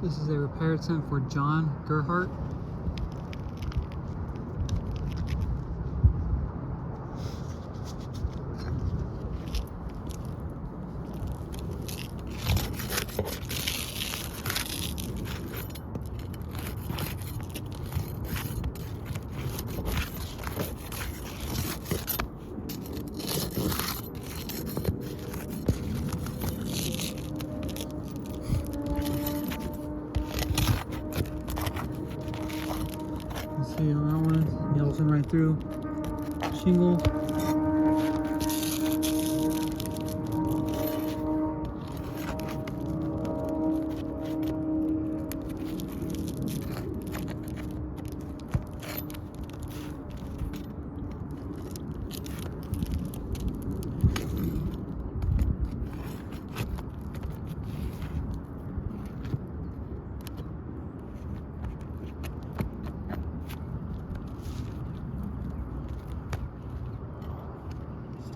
This is a repair attempt for John Gerhardt. See on that one, nails in right through shingle.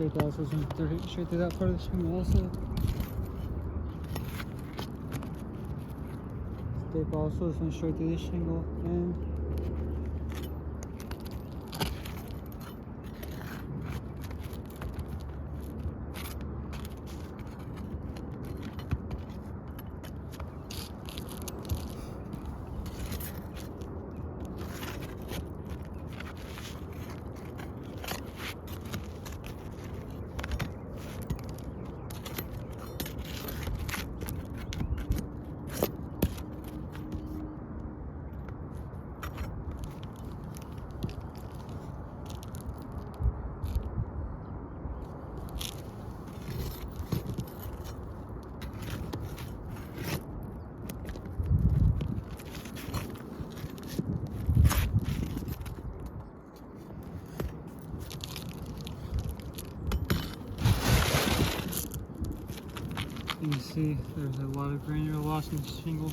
Staple also went straight through that part of the shingle also. Staple also went straight through this shingle and you can see there's a lot of granular loss in the shingle.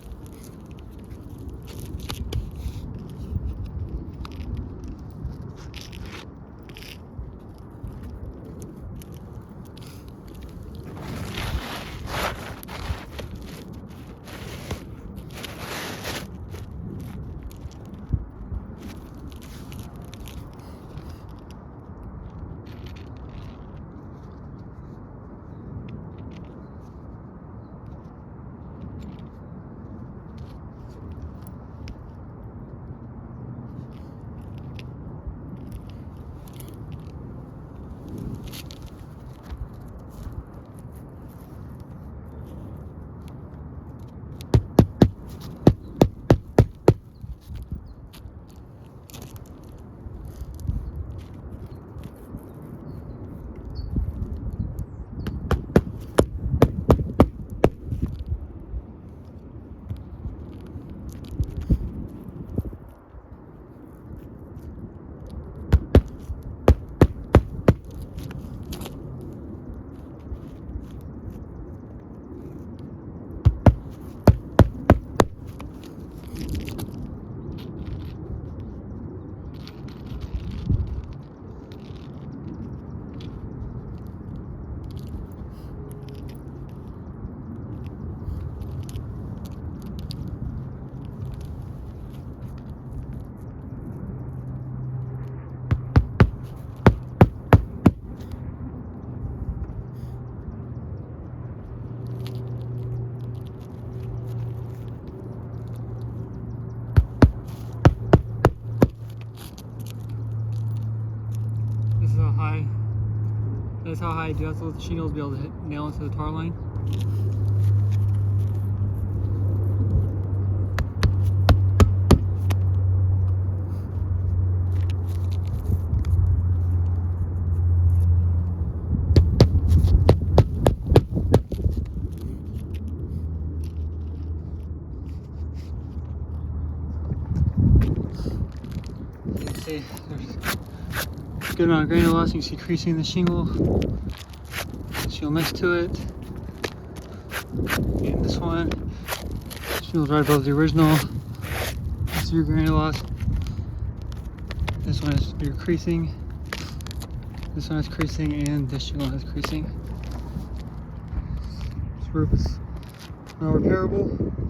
That's how high I do have to let the shingle be able to nail into the tar line. You can see there's a good amount of granular loss. You can see creasing in the shingle. Shingle next to it. And this one, shingle's right above the original. That's your granular loss. This one is your creasing. This one has creasing, and this shingle has creasing. This roof is not repairable.